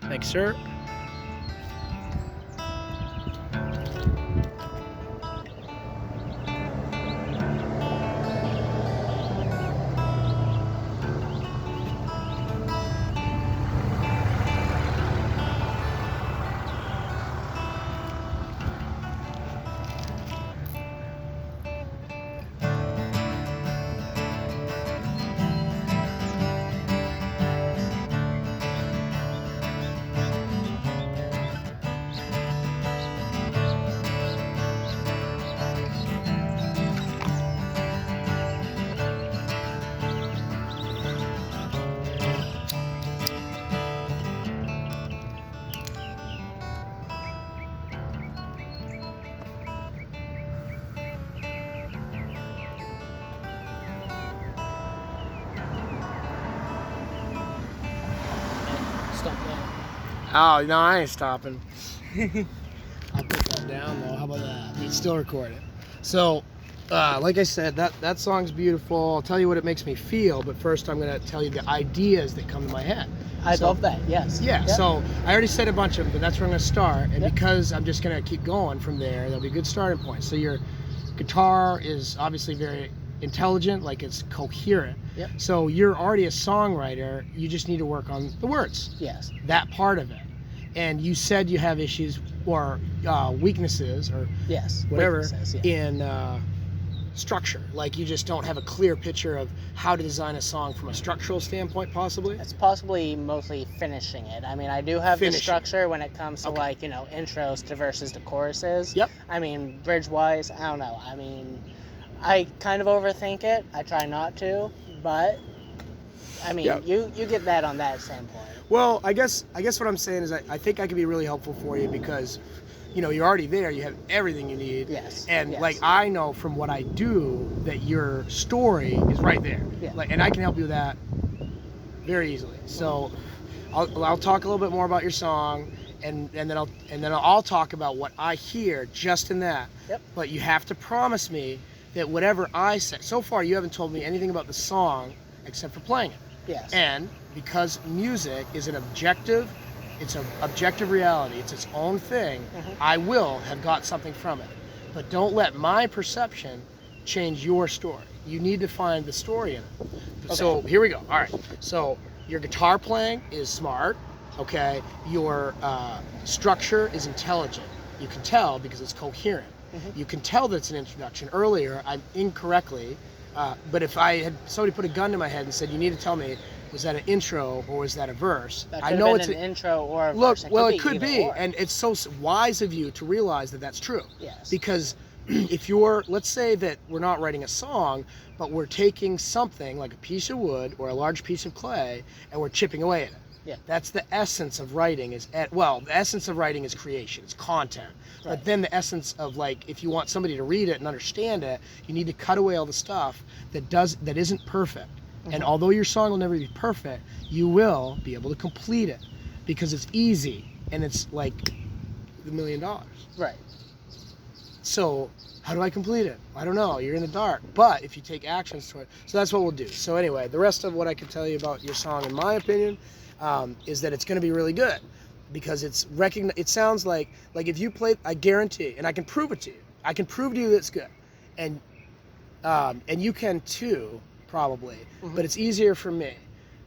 Thanks, sir. Stop that. Oh, no, I ain't stopping. I'll put that down, though. How about that? You still record it. So, like I said, that song's beautiful. I'll tell you what it makes me feel, but first I'm going to tell you the ideas that come to my head. I love that, yes. Yeah, Yep. so I already said a bunch of them, but that's where I'm going to start. And Yep. because I'm just going to keep going from there, that'll be a good starting point. So your guitar is obviously very intelligent, like it's coherent. Yep. So you're already a songwriter. You just need to work on the words. Yes. That part of it. And you said you have issues or weaknesses or Yes. whatever Weaknesses, yeah. in structure. Like you just don't have a clear picture of how to design a song from a structural standpoint, possibly. It's possibly mostly finishing it. I mean, I do have the Finishing. structure when it comes to Okay. like, intros to verses to choruses. Yep. I mean, bridge-wise, I don't know. I mean, I kind of overthink it. I try not to, but I mean, Yep. you get that on that standpoint. Well, I guess what I'm saying is I think I could be really helpful for you because, you're already there. You have everything you need. Yes. And yes. like I know from what I do that your story is right there. Yeah. Like, and I can help you with that very easily. So, I'll talk a little bit more about your song, and then I'll talk about what I hear just in that. Yep. But you have to promise me that whatever I say. So far, you haven't told me anything about the song except for playing it. Yes. And because music is an objective, it's an objective reality, it's its own thing, I will have got something from it. But don't let my perception change your story. You need to find the story in it. Okay. So here we go. All right. So your guitar playing is smart, okay? Your structure is intelligent. You can tell because it's coherent. You can tell that it's an introduction. Earlier, I incorrectly, but if I had somebody put a gun to my head and said, "You need to tell me, was that an intro or was that a verse?" That I could know have it's been an intro or a look. verse. It could either be, or. and it's so wise of you to realize that that's true. Yes. Because if let's say that we're not writing a song, but we're taking something like a piece of wood or a large piece of clay, and we're chipping away at it. Yeah. That's the essence of writing. The essence of writing is creation. It's content. Right. But then the essence of, like, if you want somebody to read it and understand it, you need to cut away all the stuff that isn't perfect. And although your song will never be perfect, you will be able to complete it because it's easy and it's like $1 million. Right. So how do I complete it? I don't know. You're in the dark. But if you take actions toward it, so that's what we'll do. So anyway, the rest of what I can tell you about your song, in my opinion, is that it's going to be really good because it sounds like if you play, I guarantee, and I can prove it to you. I can prove to you that it's good, and you can too, probably. But it's easier for me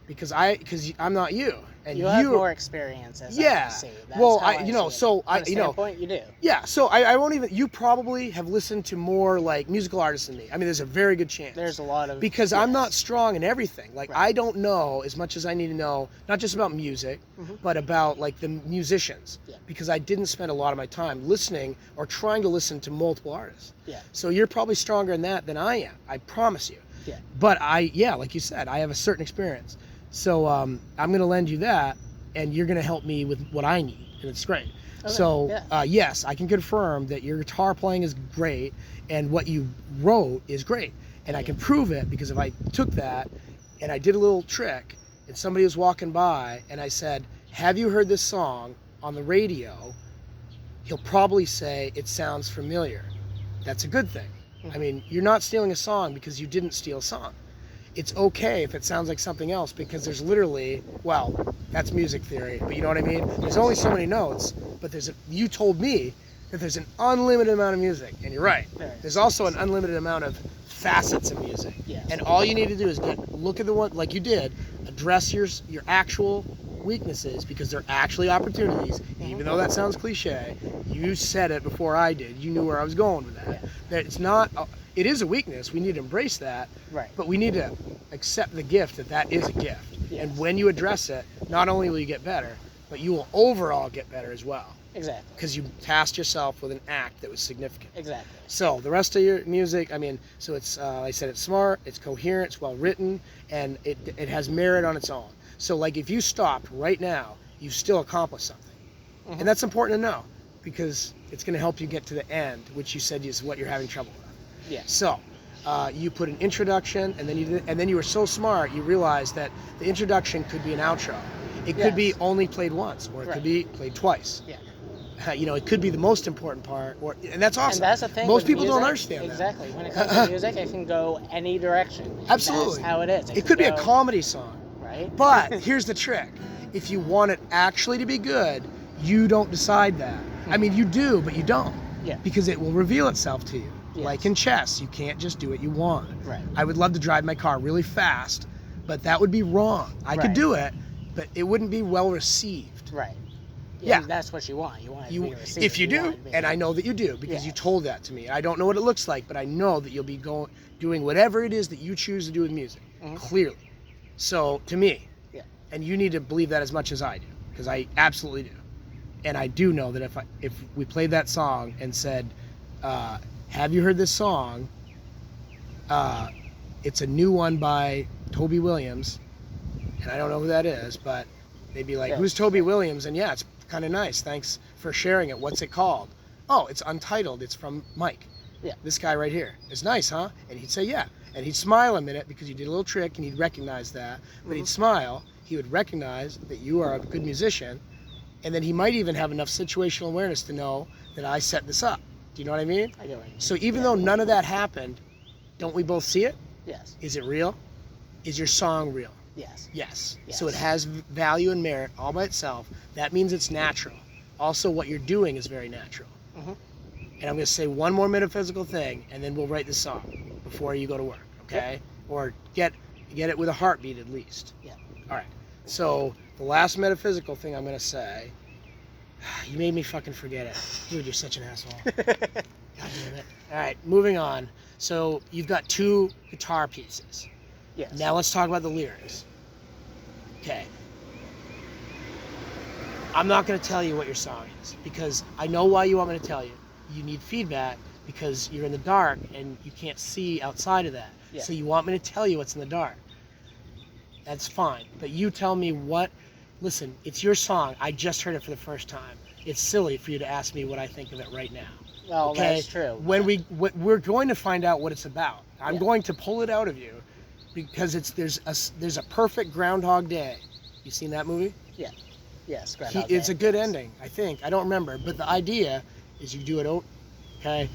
because I'm not you, and You have more experience, as I Yeah. can see. That's Well, how I see it. so On a standpoint, you do. Yeah, so I won't even. You probably have listened to more like musical artists than me. I mean, there's a very good chance. There's a lot of Because I'm yes. not strong in everything. Like, Right. I don't know as much as I need to know, not just about music, but about like the musicians. Yeah. Because I didn't spend a lot of my time listening or trying to listen to multiple artists. Yeah. So you're probably stronger in that than I am. I promise you. Yeah. But like you said, I have a certain experience. So I'm going to lend you that, and you're going to help me with what I need, and it's great. Okay, So yeah. yes, I can confirm that your guitar playing is great, and what you wrote is great. And I can prove it because if I took that and I did a little trick, and somebody was walking by, and I said, "Have you heard this song on the radio?" He'll probably say, "It sounds familiar." That's a good thing. I mean, you're not stealing a song because you didn't steal a song. it's okay if it sounds like something else, because there's literally, well, that's music theory, but you know what I mean? There's only so many notes, but you told me that there's an unlimited amount of music, and you're right. There's also an unlimited amount of facets of music. Yes. And all you need to do is look at the one, like you did, address your actual weaknesses, because they're actually opportunities. Even though that sounds cliche, you said it before I did. You knew where I was going with that. Yeah. That it's not, it is a weakness. We need to embrace that. Right. But we need to accept the gift that is a gift. Yes. And when you address it, not only will you get better, but you will overall get better as well. Exactly. Because you tasked yourself with an act that was significant. Exactly. So the rest of your music, I mean, so it's, like I said, it's smart, it's coherent, it's well written, and it has merit on its own. So like if you stopped right now, you've still accomplished something. And that's important to know, because it's going to help you get to the end, which you said is what you're having trouble with. Yeah. So you put an introduction, and then you were so smart, you realized that the introduction could be an outro. It could be only played once, or it could be played twice. Yeah. You know, it could be the most important part, and that's awesome. And that's the thing. Most with people music, don't understand that. Exactly. When it comes to music, it can go any direction. And Absolutely. That's how it is. It could be a comedy song. Right. But here's the trick. If you want it actually to be good, you don't decide that. I mean, you do, but you don't. Yeah. Because it will reveal itself to you. Yes. Like in chess, you can't just do what you want. Right. I would love to drive my car really fast, but that would be wrong. I could do it, but it wouldn't be well received. Right. Yeah. That's what you want. You want it to be received. If you do, and I know that you do, because you told that to me. I don't know what it looks like, but I know that you'll be doing whatever it is that you choose to do with music, clearly. So, to me, and you need to believe that as much as I do, because I absolutely do. And I do know that if we played that song and said, have you heard this song? It's a new one by Toby Williams, and I don't know who that is, but they'd be like, who's Toby Williams? And yeah, it's kind of nice. Thanks for sharing it. What's it called? Oh, it's Untitled. It's from Mike. Yeah. This guy right here. It's nice, huh? And he'd say, yeah. And he'd smile a minute, because you did a little trick, and he'd recognize that. But he'd smile. He would recognize that you are a good musician. And then he might even have enough situational awareness to know that I set this up. Do you know what I mean? I get what you mean. So even though none of that happened, don't we both see it? Yes. Is it real? Is your song real? Yes. Yes. Yes. So it has value and merit all by itself. That means it's natural. Also, what you're doing is very natural. And I'm going to say one more metaphysical thing, and then we'll write the song before you go to work, okay? Yep. Or get it with a heartbeat at least. Yeah. All right. So the last metaphysical thing I'm going to say, you made me fucking forget it. Dude, you're such an asshole. God damn it. All right, moving on. So you've got 2 guitar pieces. Yes. Now let's talk about the lyrics. Okay. I'm not going to tell you what your song is, because I know why you want me to tell you. You need feedback because you're in the dark and you can't see outside of that. Yeah. So you want me to tell you what's in the dark. That's fine. But you tell me listen, it's your song. I just heard it for the first time. It's silly for you to ask me what I think of it right now. Well, okay? that's true. When we're going to find out what it's about. I'm going to pull it out of you, because there's a perfect Groundhog Day. You seen that movie? Yeah. Yes. It's a good ending, I think. I don't remember, but the idea is you do it. Okay.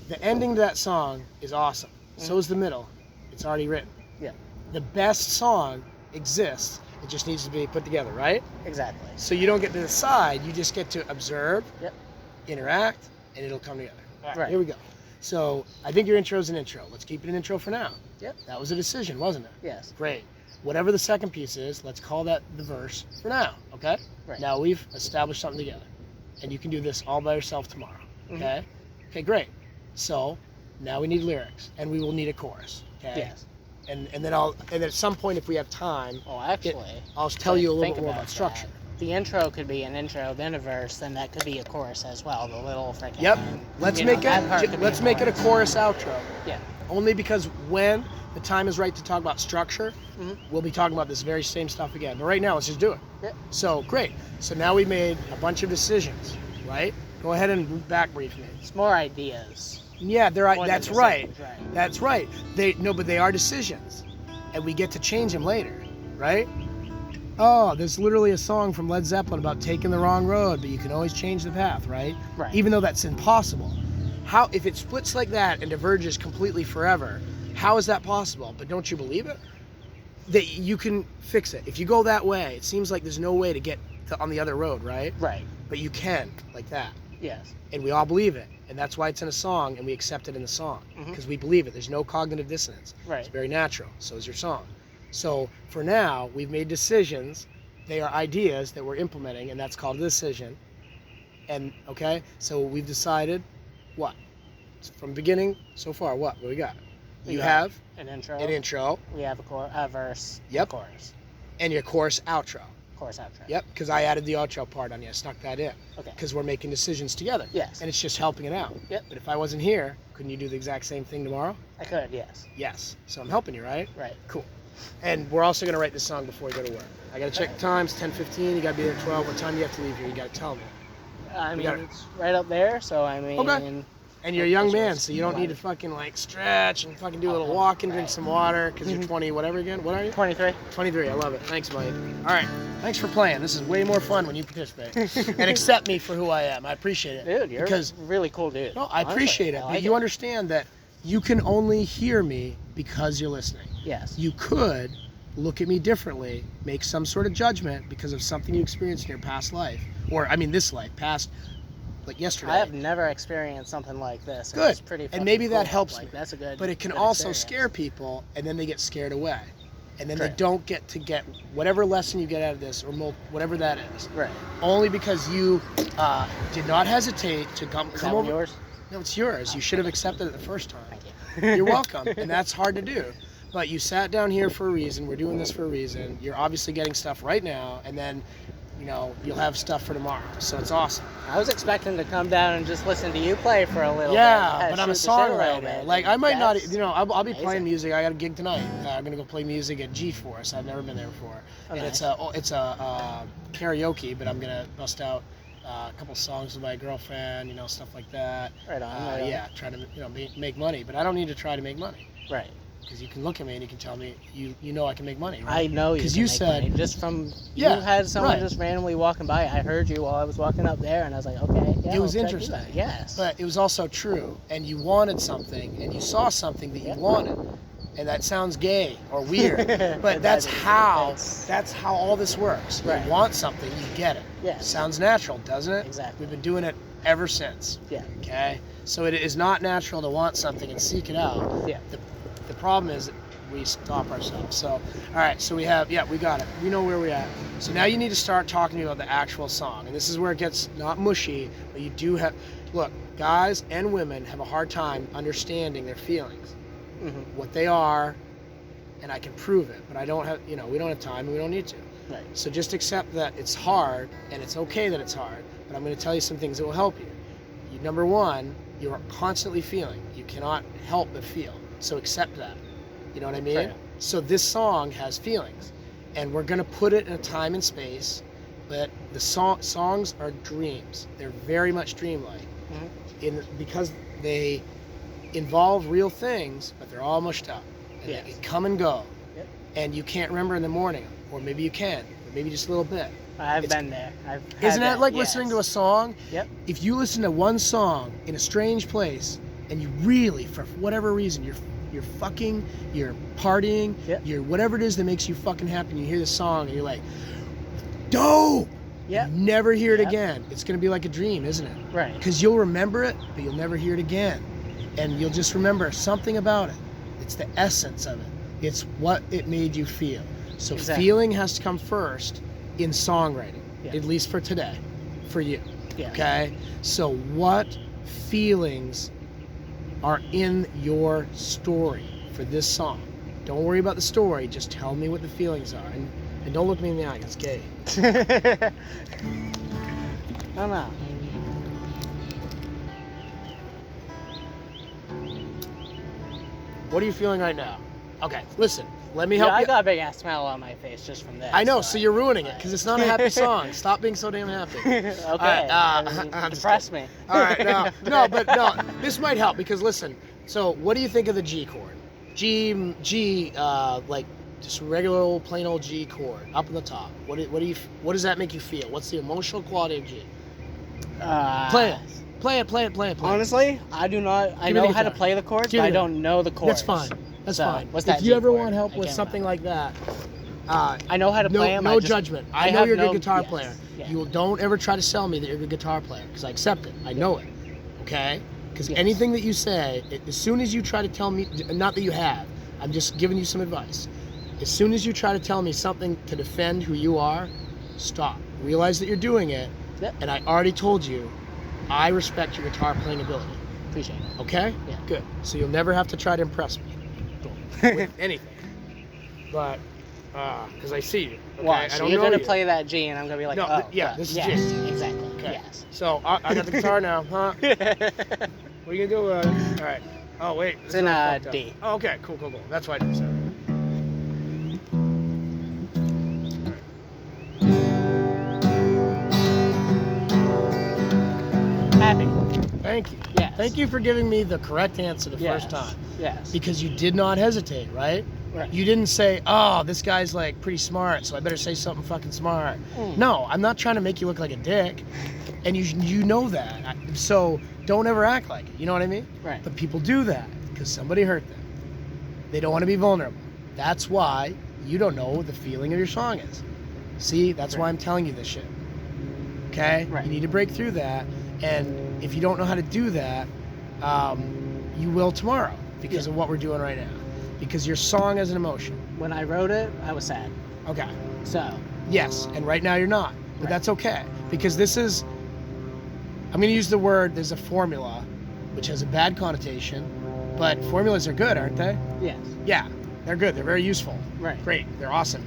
The ending to that song is awesome. So is the middle. It's already written. Yeah. The best song exists. It just needs to be put together, right? Exactly. So you don't get to decide. You just get to observe, Yep. interact, and it'll come together. All Right. Here we go. So I think your intro is an intro. Let's keep it an intro for now. Yep. That was a decision, wasn't it? Yes. Great. Whatever the second piece is, let's call that the verse for now, okay? Right. Now we've established something together. And you can do this all by yourself tomorrow, okay? Okay, great. So now we need lyrics, and we will need a chorus, okay? Yes. And then at some point, if we have time, Well, actually, I'll tell you a little think bit more about structure. that. The intro could be an intro, then a verse, then that could be a chorus as well. The little freaking. Yep. Let's make it a chorus outro. Yeah. Only because when the time is right to talk about structure, we'll be talking about this very same stuff again. But right now, let's just do it. Yep. So great. So now we made a bunch of decisions, right? Go ahead and back brief me. It's more ideas. Yeah, that's right. Right. That's right. But they are decisions, and we get to change them later, right? Oh, there's literally a song from Led Zeppelin about taking the wrong road, but you can always change the path, right? Right. Even though that's impossible. How if it splits like that and diverges completely forever, How is that possible? But don't you believe it? That you can fix it. If you go that way, it seems like there's no way to get on the other road, right? Right. But you can, like that. Yes. And we all believe it. And that's why it's in a song, and we accept it in the song. Because we believe it. There's no cognitive dissonance. Right. It's very natural. So is your song. So for now, we've made decisions. They are ideas that we're implementing, and that's called a decision. And, okay, so we've decided what? From beginning so far, what do we got? You have an intro. An We have a verse. Yep. A chorus. And your chorus outro. Chorus outro. Yep, because I added the outro part on you. I snuck that in. Okay. Because we're making decisions together. Yes. And it's just helping it out. Yep. But if I wasn't here, couldn't you do the exact same thing tomorrow? I could, yes. Yes. So I'm helping you, right? Right. Cool. And we're also going to write this song before we go to work. I got to check the times, 10:15. You got to be there at 12. What time do you have to leave here? You got to tell me. I mean, it's right up there, so I mean... Okay. And you're a young man, so you don't need to fucking like stretch and fucking do a little walking, drink some water, because you're 20, whatever again. What are you? 23. 23, I love it. Thanks, Mike. All right, thanks for playing. This is way more fun when you participate. And accept me for who I am. I appreciate it. Dude, you're a really cool dude. No, I appreciate it, I but like you it. understand that you can only hear me because you're listening. Yes. You could look at me differently, make some sort of judgment because of something you experienced in your past life, or I mean this life, past, like yesterday. I have never experienced something like this. Good. It's pretty And maybe cool. that helps like, me. That's a good. But it can good also experience. scare people, and then they get scared away. And then True. they don't get to get whatever lesson you get out of this, or whatever that is. Right. Only because you did not hesitate to come Is that one over. yours? No, it's yours. You should have accepted it the first time. Thank you. You're welcome. And that's hard to do. But you sat down here for a reason. We're doing this for a reason. You're obviously getting stuff right now, and then, you know, you'll have stuff for tomorrow. So it's awesome. I was expecting to come down and just listen to you play for a little bit. Yeah, but I'm a shoot the shit little songwriter. bit. Like, I might not, That's you know, I'll be amazing. playing music. I got a gig tonight. I'm gonna go play music at G-Force. I've never been there before. Oh, And nice. it's a karaoke, but I'm gonna bust out a couple songs with my girlfriend, you know, stuff like that. Right on. Right on. Yeah, trying to, you know, make money. But I don't need to try to make money. Right. Because you can look at me and you can tell me you know I can make money, I right? know you. 'Cause can you make said- money. Just from Yeah, you had someone right. just randomly walking by. I heard you while I was walking up there, and I was like, okay, yeah. It was I'll check you interesting. out. Yes. But it was also true, and you wanted something, and you saw something that you wanted, and that sounds gay or weird, but It that's doesn't. how It's- all this works. Right. You want something, you get it. Yeah. Sounds natural, doesn't it? Exactly. We've been doing it ever since. Yeah. Okay. So it is not natural to want something and seek it out. Yeah. The problem is that we stop ourselves. So, all right. So we got it. We know where we're at. So now you need to start talking to me about the actual song, and this is where it gets not mushy, but you do have. Look, guys and women have a hard time understanding their feelings, what they are, and I can prove it. But I don't have. You know, we don't have time, and we don't need to. Right. So just accept that it's hard, and it's okay that it's hard. But I'm going to tell you some things that will help you. Number one, you're constantly feeling. You cannot help but feel. So accept that. You know what I mean? Right. So this song has feelings, and we're gonna put it in a time and space. But the songs are dreams. They're very much dreamlike, because they involve real things, but they're all mushed up. And Yes. they can come and go, Yep. and you can't remember in the morning, or maybe you can, or maybe just a little bit. I've It's- been there. Isn't that like listening to a song? Yep. If you listen to one song in a strange place, and you really, for whatever reason, you're fucking, you're partying, Yep. you're whatever it is that makes you fucking happy, and you hear the song and you're like, dope! Yep. You never hear it Yep. again. It's gonna be like a dream, isn't it? Right. Because you'll remember it, but you'll never hear it again. And you'll just remember something about it. It's the essence of it. It's what it made you feel. So Exactly. feeling has to come first in songwriting, Yeah. at least for today, for you. Yeah. Okay? So what feelings are in your story for this song? Don't worry about the story, just tell me what the feelings are. And don't look me in the eye, it's gay. I don't know. What are you feeling right now? Okay, listen, let me help I you. got a big ass smile on my face just from this. I know, so you're ruining it, because it's not a happy song. Stop being so damn happy. Okay. right, I mean, I'm just depress me. All right, no, this might help, because listen, so what do you think of the G chord? G, like just regular old plain old G chord up in the top. What does that make you feel? What's the emotional quality of G? Play it. Honestly, I do not. I Give me know the how to guitar. play the chords, Give but me I the- don't know the chords. That's fine. That's So, fine. what's that If you G ever chord? want help I with can't something remember. like that, I know how to play them. no judgment. I know have you're a good no- guitar yes, player. yeah. You don't ever try to sell me that you're a good guitar player, because I accept it. I know it. Okay? Because Yes. anything that you say, as soon as you try to tell me, not that you have, I'm just giving you some advice. As soon as you try to tell me something to defend who you are, stop. Realize that you're doing it, Yep. and I already told you, I respect your guitar playing ability. Appreciate it. Okay? Yeah. Good. So you'll never have to try to impress me with anything. But, because I see you. Okay? Watch. I don't You're know gonna you. play that G, and I'm gonna be like, No, oh, yeah, good. this is yes, G. exactly. Okay. Yes. So I got the guitar now, huh? What are you gonna do? All right. Oh wait. It's in D. Oh, okay. Cool. That's why I did so. Happy. Thank you. Yes. Thank you for giving me the correct answer the Yes. first time. Yes. Because you did not hesitate, right? Right. You didn't say, "Oh, this guy's like pretty smart, so I better say something fucking smart." No, I'm not trying to make you look like a dick, and you know that. So don't ever act like it. You know what I mean? Right. But people do that because somebody hurt them. They don't want to be vulnerable. That's why you don't know what the feeling of your song is. See, that's why I'm telling you this shit. Okay? Right. You need to break through that, and if you don't know how to do that, you will tomorrow because of what we're doing right now. Because your song has an emotion. When I wrote it, I was sad. Okay. So. Yes, and right now you're not. But Right. that's okay. Because this is, I'm going to use the word, there's a formula, which has a bad connotation, but formulas are good, aren't they? Yes. Yeah, they're good. They're very useful. Right. Great. They're awesome.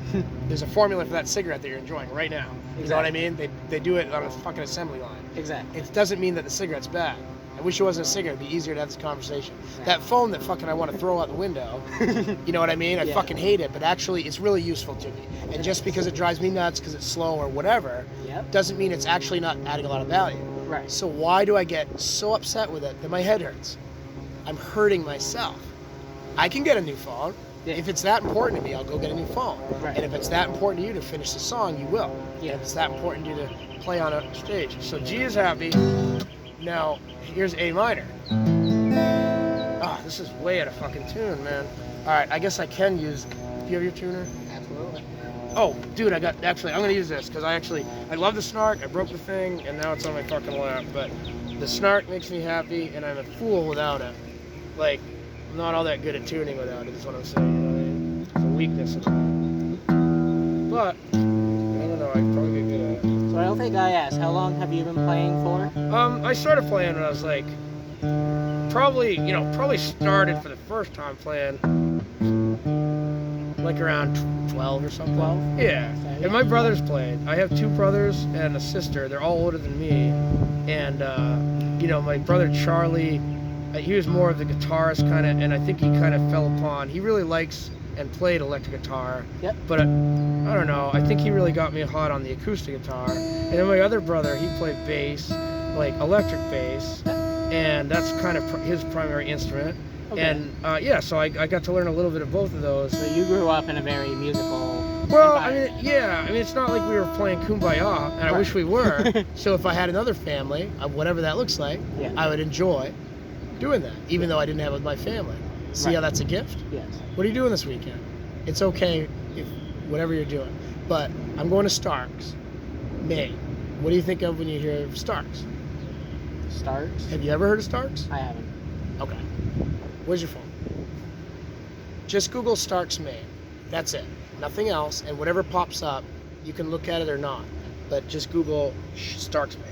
There's a formula for that cigarette that you're enjoying right now. You know what I mean? They do it on a fucking assembly line. Exactly. It doesn't mean that the cigarette's bad. I wish it wasn't a cigarette. It'd be easier to have this conversation. Right. That phone that fucking I want to throw out the window, you know what I mean? I Yeah. fucking hate it, but actually it's really useful to me. And just because it drives me nuts because it's slow or whatever, Yep. doesn't mean it's actually not adding a lot of value. Right. So why do I get so upset with it that my head hurts? I'm hurting myself. I can get a new phone. Yeah. If it's that important to me, I'll go get a new phone. Right. And if it's that important to you to finish the song, you will. Yeah. And if it's that important to you to play on a stage. So G is happy. Now, here's A minor. Ah, this is way out of fucking tune, man. All right, I guess I can use, do you have your tuner? Absolutely. Oh, dude, I'm gonna use this because I love the snark. I broke the thing and now it's on my fucking lap. But the snark makes me happy and I'm a fool without it. Like, I'm not all that good at tuning without it is what I'm saying. You know what I mean? It's a weakness of mine. But, I don't know, I could probably get good at it. So I don't think I asked, how long have you been playing for? I started playing when I was like, probably started for the first time playing like around 12 or something. 12? Yeah. And my brothers played. I have two brothers and a sister. They're all older than me. And, my brother Charlie, he was more of the guitarist kind of, and I think he kind of fell upon, he really likes and played electric guitar. Yep. But I don't know, I think he really got me hot on the acoustic guitar. And then my other brother, he played bass, like electric bass, and that's kind of his primary instrument. Okay. And so I got to learn a little bit of both of those. So you grew up in a very musical Well, I environment. mean, it's not like we were playing Kumbaya, and I Right. wish we were. So if I had another family, whatever that looks like, Yeah. I would enjoy doing that, even though I didn't have it with my family. See Right. how that's a gift? Yes. What are you doing this weekend? It's okay if whatever you're doing, but I'm going to Starks, May. What do you think of when you hear Starks? Starks? Have you ever heard of Starks? I haven't. Okay. Where's your phone? Just Google Starks Maine. That's it. Nothing else. And whatever pops up, you can look at it or not. But just Google Starks Maine.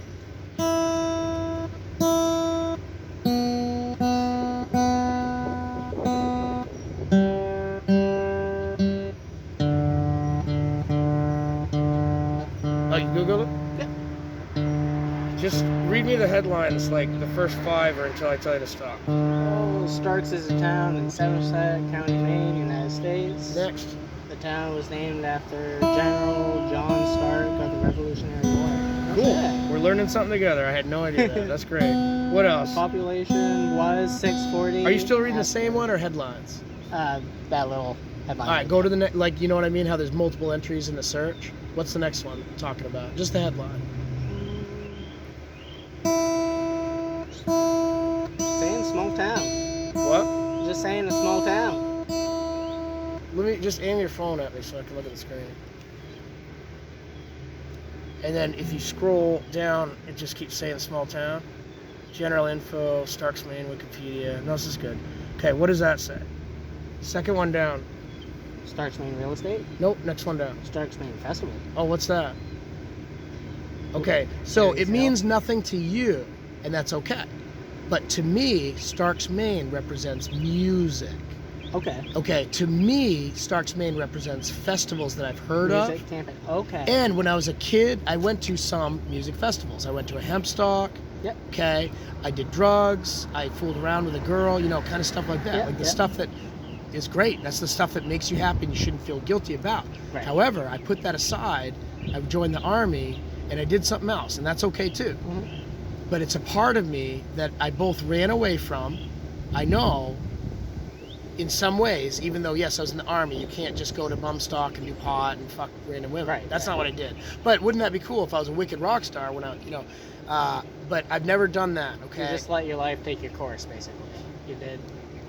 Oh, you Google it? Yeah. Just read me the headlines, like the first 5 or until I tell you to stop. Oh, Starks is a town in Somerset County, Maine, United States. Next. The town was named after General John Stark of the Revolutionary War. Cool. Okay. We're learning something together. I had no idea that. That's great. What else? Population was 640. Are you still reading the same one or headlines? That little headline. All right, go to the next. Like, you know what I mean? How there's multiple entries in the search. What's the next one talking about? Just the headline. Saying small town. What? Just saying a small town. let me just aim your phone at me so I can look at the screen. And then if you scroll down, it just keeps saying small town. General info, Stark's Maine, Wikipedia. No, this is good. Okay, what does that say? Second one down. Stark's Maine Real Estate? Nope, next one down. Stark's Maine Festival. Oh, what's that? Okay, so it means nothing to you, and that's okay. But to me, Stark's Maine represents music. Okay. Okay, to me, Stark's Maine represents festivals that I've heard Music of. camping. Okay. And when I was a kid, I went to some music festivals. I went to a Hempstock. Yep. Okay, I did drugs. I fooled around with a girl. You know, kind of stuff like that. Yep, Like the yep. stuff that is great. That's the stuff that makes you happy and you shouldn't feel guilty about. Right. However, I put that aside. I joined the Army and I did something else, and that's okay too. Mm-hmm. But it's a part of me that I both ran away from. I know in some ways, even though, yes, I was in the Army, you can't just go to Bumstock and do pot and fuck random women. Right, That's right. not what I did. But wouldn't that be cool if I was a wicked rock star when I, but I've never done that, okay? You just let your life take your course, basically. You did.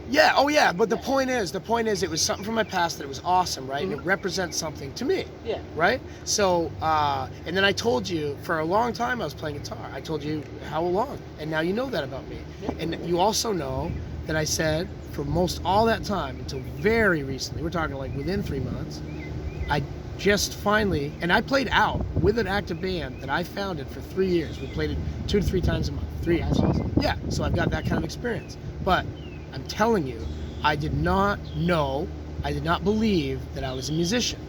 Yeah, oh yeah, but the Yeah. point is it was something from my past that it was awesome, right? And Mhm. it represents something to me, Yeah. right? So, and then I told you, for a long time I was playing guitar. I told you how long, and now you know that about me. Yeah. And you also know that I said, for most all that time, until very recently, we're talking like within 3 months, I just finally, and I played out with an active band that I founded for 3 years. We played it 2 to 3 times a month, 3 years. That's awesome. Yeah, so I've got that kind of experience. But I'm telling you, I did not know, I did not believe that I was a musician,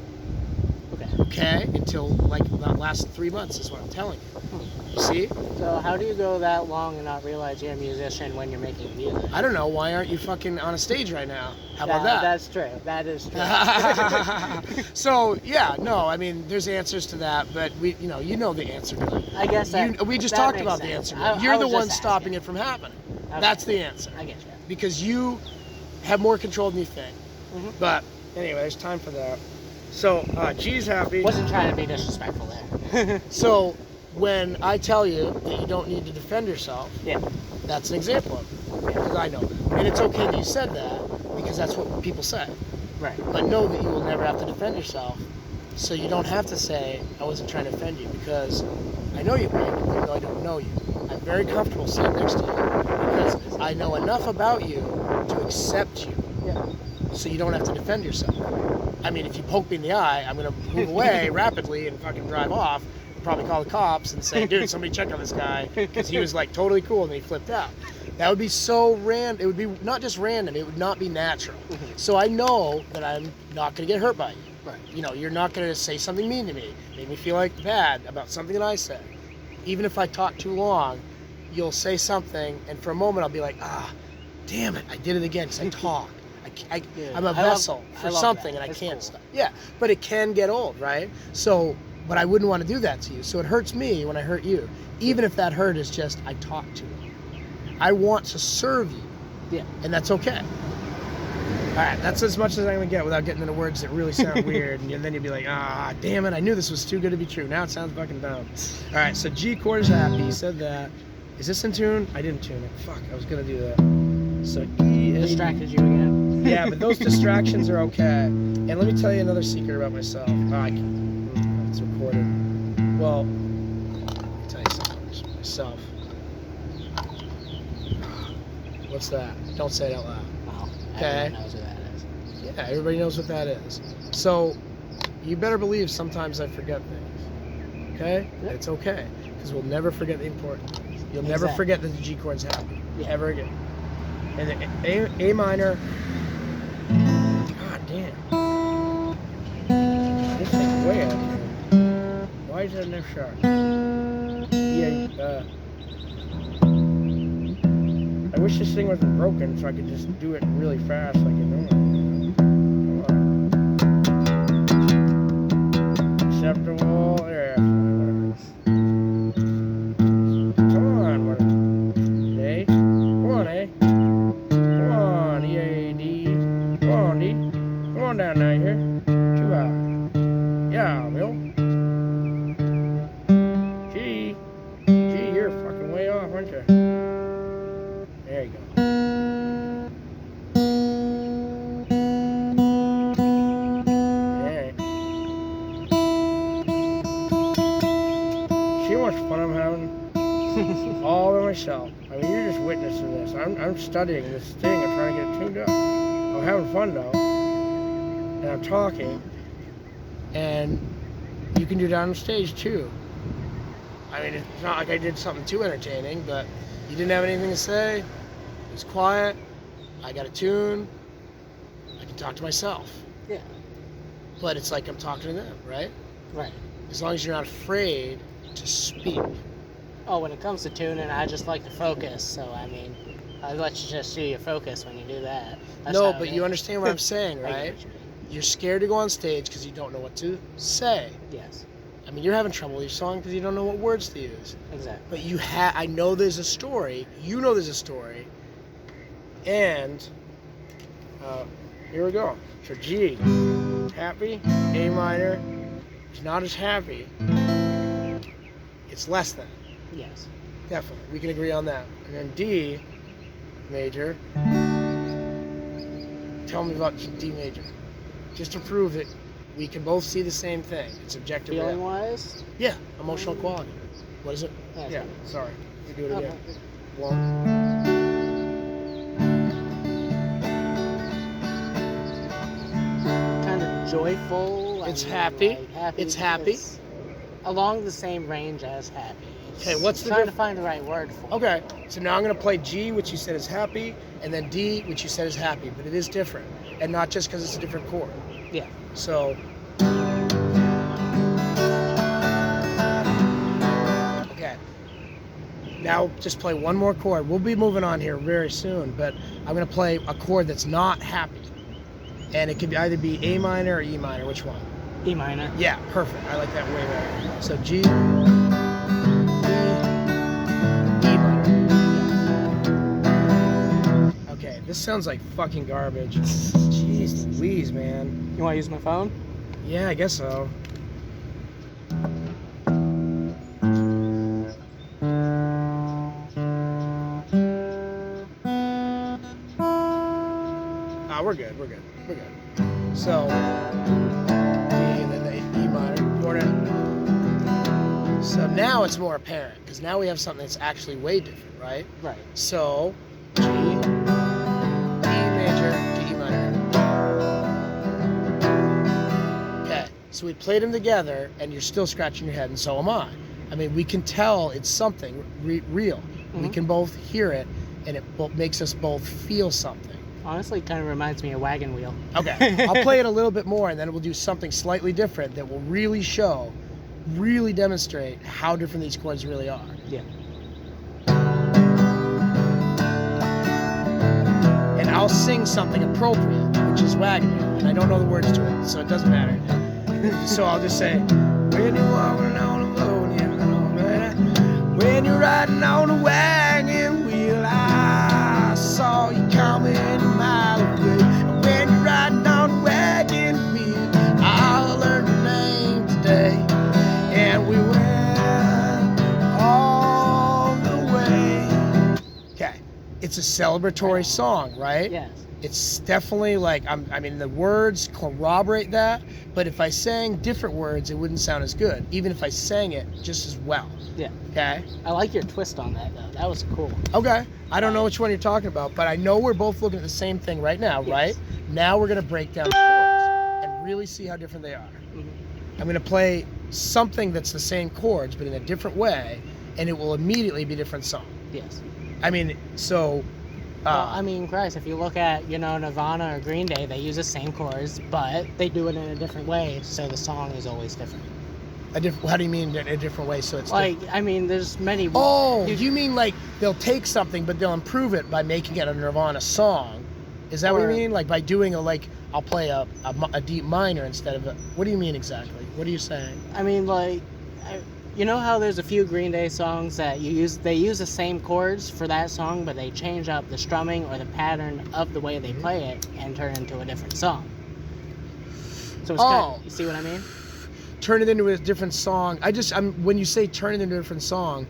Okay. okay? Until like the last 3 months is what I'm telling you. You see? So how do you go that long and not realize you're a musician when you're making music? I don't know, why aren't you fucking on a stage right now? How about that? That's true. That is true. So, yeah, no, I mean, there's answers to that, but you know the answer to it. I guess that, We just that talked makes about the sense. answer. I You're the was one just stopping asking. it from happening. Okay. That's the answer. I get you. Because you have more control than you think. Mhm. But anyway, there's time for that. So, G's happy. Wasn't trying to be disrespectful there. So, when I tell you that you don't need to defend yourself, Yeah. that's an example of it. Because I know that. And it's okay that you said that, because that's what people say. Right. But know that you will never have to defend yourself. So you don't have to say, I wasn't trying to offend you, because I know you, Mike, even though I don't know you. I'm very comfortable sitting next to you, because I know enough about you to accept you. Yeah. So you don't have to defend yourself. I mean, if you poke me in the eye, I'm going to move away rapidly and fucking drive off, and probably call the cops and say, dude, somebody check on this guy, because he was like totally cool and then he flipped out. That would be so random. It would be not just random, it would not be natural. Mhm. So I know that I'm not going to get hurt by you. Right. You know, you're not going to say something mean to me, make me feel like bad about something that I said. Even if I talk too long, you'll say something, and for a moment I'll be like, damn it, I did it again, because I talk. Yeah. I'm a I love- vessel I for love something, that. and I It's can't cool. stop. Yeah, but it can get old, right? So, but I wouldn't want to do that to you. So it hurts me when I hurt you, even if that hurt is just I talk too long. I want to serve you, Yeah. and that's okay. All right, that's as much as I'm gonna get without getting into words that really sound weird, and then you'd be like, damn it, I knew this was too good to be true. Now it sounds fucking dumb. All right, so G chord is happy. He said that. Is this in tune? I didn't tune it. Fuck, I was gonna do that. So E is Distracted you again. yeah, but those distractions are okay. And let me tell you another secret about myself. It's recorded. Well, let me tell you something about myself. What's that? Don't say it out loud. Wow. Okay. Everyone knows who that is. Yeah, everybody knows what that is. So, you better believe sometimes I forget things. Okay? Yep. It's okay. Because we'll never forget the important things. You'll never Exactly. forget that the G chord's happy. Yeah. Ever again. And the A minor. God damn. This thing's way out here. Why is that no sharp? Yeah, I wish this thing wasn't broken so I could just do it really fast like it normally. Come on. Acceptable. There. Come on, what? A. Come on, A. Come on, E A D. Come on, D. Come on down now, you hear? Too high. Yeah, Bill. G. G, you're fucking way off, aren't you? There you go. I'm having all to myself. I mean, you're just witnessing this. I'm studying this thing. I'm trying to get it tuned up. I'm having fun though, and I'm talking, and you can do that on stage too. I mean, it's not like I did something too entertaining, but you didn't have anything to say. It was quiet. I got a tune. I can talk to myself. Yeah. But it's like I'm talking to them, right? Right. As long as you're not afraid to speak. Oh, when it comes to tuning, I just like to focus. So, I mean, I let you just do your focus when you do that. That's No, how but it you is. understand what I'm saying, I get right? what you mean. You're scared to go on stage because you don't know what to say. Yes, I mean, you're having trouble with your song because you don't know what words to use. exactly. But I know there's a story. You know there's a story. And here we go. So G, happy. A minor, it's not as happy. It's less than. Yes. Definitely. We can agree on that. And then D major. Tell me about D major. Just to prove that we can both see the same thing. It's objective. Feeling wise? Yeah, emotional quality. What is it? Yeah. Yeah, sorry. We do it Okay. again. One. Kind of joyful. It's happy. Like happy. It's happy. It's along the same range as happy. It's Okay, what's the trying to find the right word for it. Okay, so now I'm going to play G, which you said is happy, and then D, which you said is happy, but it is different. And not just because it's a different chord. Yeah. So, okay. Now just play one more chord. We'll be moving on here very soon, but I'm going to play a chord that's not happy. And it could be either be A minor or E minor. Which one? E minor. Yeah, perfect. I like that way better. So G, E minor. Okay, this sounds like fucking garbage. Jeez Louise, man. You want to use my phone? Yeah, I guess so. We're good, we're good, we're good. So, D and then the E minor, important. So now it's more apparent, because now we have something that's actually way different, right? Right. So, G, E major, to E minor. Okay, so we played them together, and you're still scratching your head, and so am I. I mean, we can tell it's something real. We Mhm. can both hear it, and it makes us both feel something. Honestly, kind of reminds me of Wagon Wheel. Okay, I'll play it a little bit more, and then we'll do something slightly different that will really show, really demonstrate how different these chords really are. Yeah. And I'll sing something appropriate, which is Wagon Wheel, and I don't know the words to it, so it doesn't matter. So I'll just say, when you're walking on the road, you know, when you're riding on a wagon wheel, I saw you coming a mile away. And when you're riding on a wagon wheel, I'll learn your name today. And we went all the way. Okay, it's a celebratory song, right? Yes. It's definitely like, I mean, the words corroborate that, but if I sang different words, it wouldn't sound as good, even if I sang it just as well. Yeah. Okay? I like your twist on that, though. That was cool. Okay. I don't know which one you're talking about, but I know we're both looking at the same thing right now, Yes. right? Now we're going to break down the chords and really see how different they are. Mhm. I'm going to play something that's the same chords, but in a different way, and it will immediately be a different song. Yes. I mean, so... Well, I mean, Christ, if you look at, Nirvana or Green Day, they use the same chords, but they do it in a different way, so the song is always different. how do you mean in a different way? So it's Like, I mean, there's many... Oh, you mean like they'll take something, but they'll improve it by making it a Nirvana song? Is that what you Or- mean? Like by doing I'll play a deep minor instead of a... What do you mean exactly? What are you saying? I mean, like, you know how there's a few Green Day songs that they use the same chords for that song, but they change up the strumming or the pattern of the way they play it and turn it into a different song. So it's kind of, you see what I mean? Turn it into a different song. When you say turn it into a different song,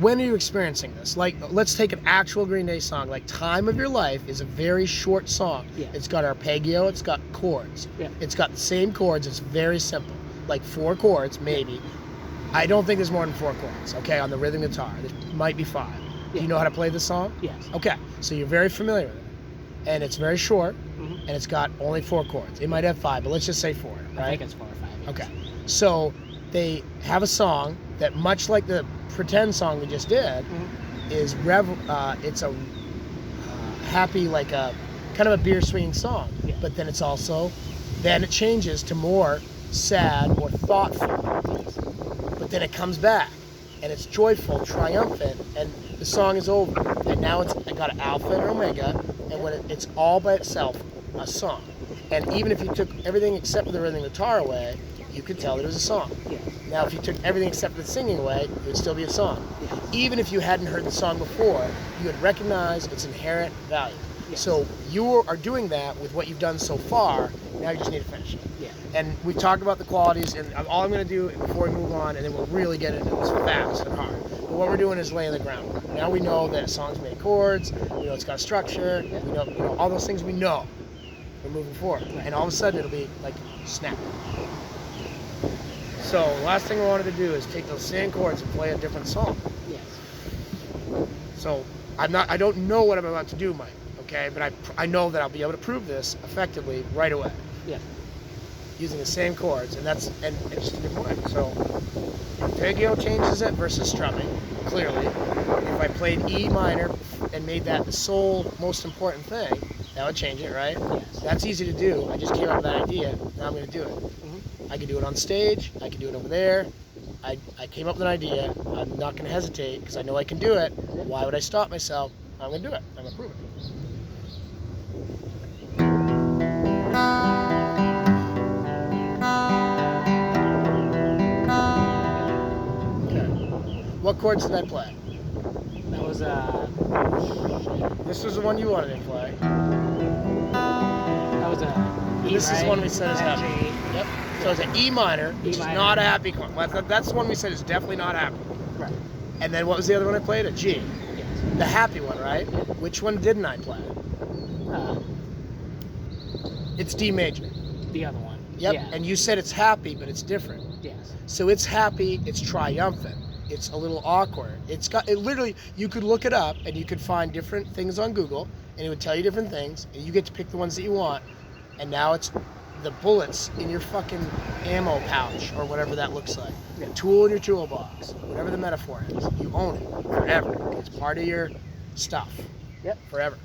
when are you experiencing this? Like, let's take an actual Green Day song. Like, Time of Your Life is a very short song. Yeah. It's got arpeggio, it's got chords. Yeah. It's got the same chords, it's very simple. Like 4 chords, maybe. I don't think there's more than 4 chords, okay, on the rhythm guitar. There might be 5. Do Yeah. you know how to play this song? Yes. Okay, so you're very familiar with it. And it's very short, Mhm. and it's got only 4 chords. It might have 5, but let's just say 4, right? I think it's 4 or 5. Yes. Okay, so they have a song that, much like the pretend song we just did, is it's a happy, like a kind of a beer swinging song. Yeah. But then it's also, then it changes to more sad or thoughtful. But then it comes back, and it's joyful, triumphant, and the song is over. And now it's got an alpha and omega, and when it's all by itself, a song. And even if you took everything except for the rhythm guitar away, you could tell it was a song. Yeah. Now, if you took everything except for the singing away, it would still be a song. Yeah. Even if you hadn't heard the song before, you would recognize its inherent value. Yes. So you are doing that with what you've done so far. Now you just need to finish it. Yeah. And we've talked about the qualities, and all I'm going to do before we move on, and then we'll really get into this fast and hard. But what we're doing is laying the groundwork. Now we know that a song's made chords. We know it's got a structure. Yeah. We know all those things we know. We're moving forward, and all of a sudden it'll be like snap. So the last thing I wanted to do is take those same chords and play a different song. Yes. So I don't know what I'm about to do, Mike. Okay, but I know that I'll be able to prove this effectively right away. Yeah. Using the same chords, and just a different way. So arpeggio changes it versus strumming, clearly. If I played E minor and made that the sole most important thing, that would change it, right? Yes. That's easy to do. I just came up with that idea. Now I'm going to do it. I can do it on stage. I can do it over there. I came up with an idea. I'm not going to hesitate because I know I can do it. Why would I stop myself? I'm going to do it. I'm going to prove it. What chords did I play? That was This was the one you wanted to play. that was a E, This is right? the one we said is happy. G. Yep. So it's an E minor, which minor. is not a happy chord. Well, that's the one we said is definitely not happy. Right. And then what was the other one I played? A G. Yes. The happy one, right? Yeah. Which one didn't I play? It's D major. The other one. Yep. Yeah. And you said it's happy, but it's different. Yes. So it's happy, it's triumphant. It's a little awkward. It literally, you could look it up and you could find different things on Google and it would tell you different things and you get to pick the ones that you want. And now it's the bullets in your fucking ammo pouch or whatever that looks like. Yeah. Tool in your toolbox, whatever the metaphor is. You own it forever. It's part of your stuff. Yep. Forever.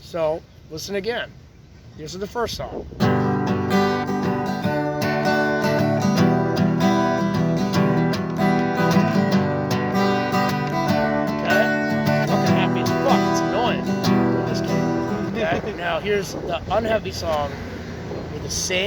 So listen again. This is the first song. Now here's the unheavy song with the same